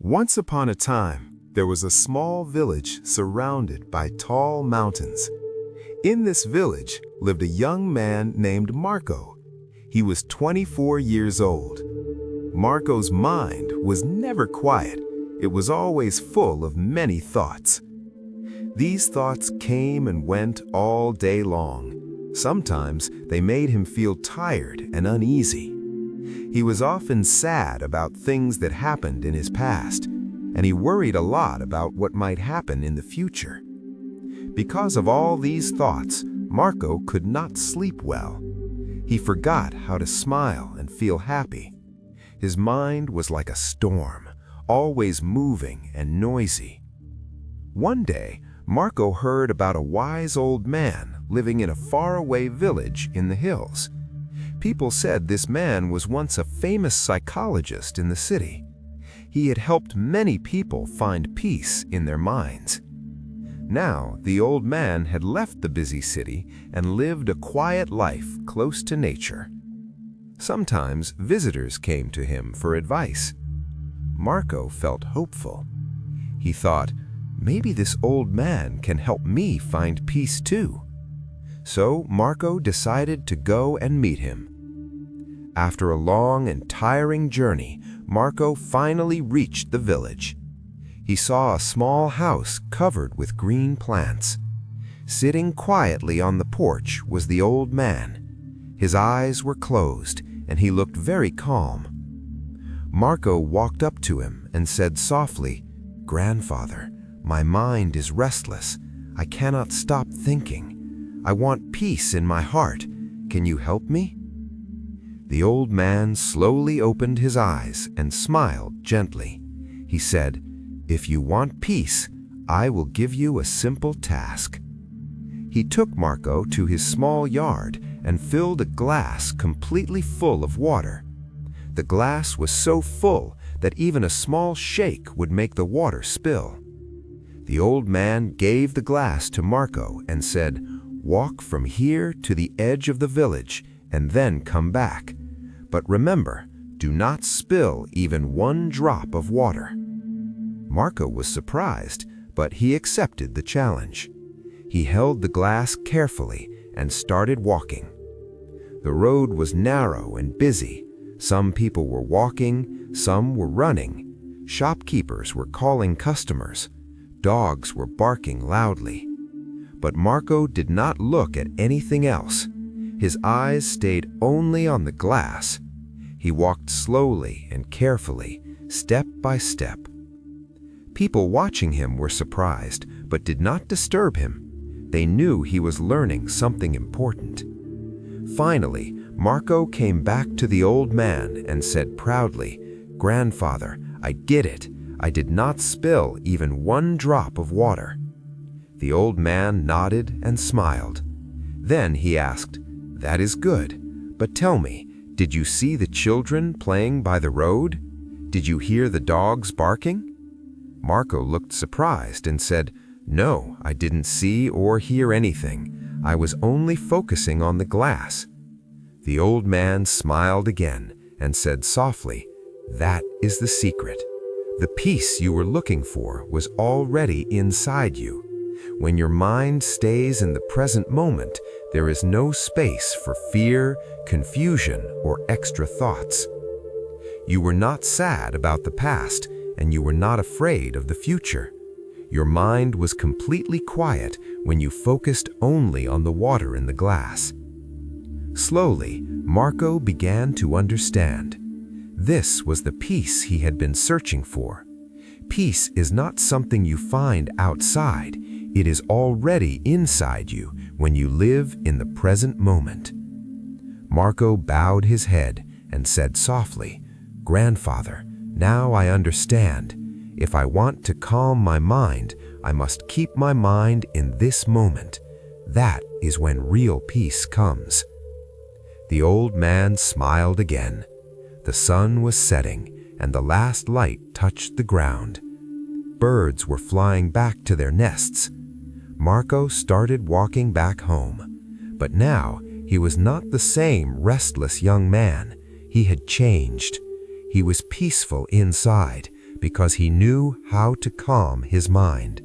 Once upon a time, there was a small village surrounded by tall mountains. In this village lived a young man named Marco. He was 24 years old. Marco's mind was never quiet. It was always full of many thoughts. These thoughts came and went all day long. Sometimes they made him feel tired and uneasy. He was often sad about things that happened in his past, and he worried a lot about what might happen in the future. Because of all these thoughts, Marco could not sleep well. He forgot how to smile and feel happy. His mind was like a storm, always moving and noisy. One day, Marco heard about a wise old man living in a faraway village in the hills. People said this man was once a famous psychologist in the city. He had helped many people find peace in their minds. Now, the old man had left the busy city and lived a quiet life close to nature. Sometimes visitors came to him for advice. Marco felt hopeful. He thought, maybe this old man can help me find peace too. So Marco decided to go and meet him. After a long and tiring journey, Marco finally reached the village. He saw a small house covered with green plants. Sitting quietly on the porch was the old man. His eyes were closed, and he looked very calm. Marco walked up to him and said softly, "Grandfather, my mind is restless. I cannot stop thinking. I want peace in my heart. Can you help me?" The old man slowly opened his eyes and smiled gently. He said, "If you want peace, I will give you a simple task." He took Marco to his small yard and filled a glass completely full of water. The glass was so full that even a small shake would make the water spill. The old man gave the glass to Marco and said, "Walk from here to the edge of the village and then come back. But remember, do not spill even one drop of water." Marco was surprised, but he accepted the challenge. He held the glass carefully and started walking. The road was narrow and busy. Some people were walking, some were running. Shopkeepers were calling customers. Dogs were barking loudly. But Marco did not look at anything else. His eyes stayed only on the glass. He walked slowly and carefully, step by step. People watching him were surprised, but did not disturb him. They knew he was learning something important. Finally, Marco came back to the old man and said proudly, "Grandfather, I did it. I did not spill even one drop of water." The old man nodded and smiled. Then he asked, "That is good. But tell me, did you see the children playing by the road? Did you hear the dogs barking?" Marco looked surprised and said, "No, I didn't see or hear anything. I was only focusing on the glass." The old man smiled again and said softly, "That is the secret. The peace you were looking for was already inside you. When your mind stays in the present moment, there is no space for fear, confusion, or extra thoughts. You were not sad about the past, and you were not afraid of the future. Your mind was completely quiet when you focused only on the water in the glass." Slowly, Marco began to understand. This was the peace he had been searching for. Peace is not something you find outside. It is already inside you when you live in the present moment. Marco bowed his head and said softly, "Grandfather, now I understand. If I want to calm my mind, I must keep my mind in this moment. That is when real peace comes." The old man smiled again. The sun was setting, and the last light touched the ground. Birds were flying back to their nests. Marco started walking back home. But now he was not the same restless young man. He had changed. He was peaceful inside, because he knew how to calm his mind.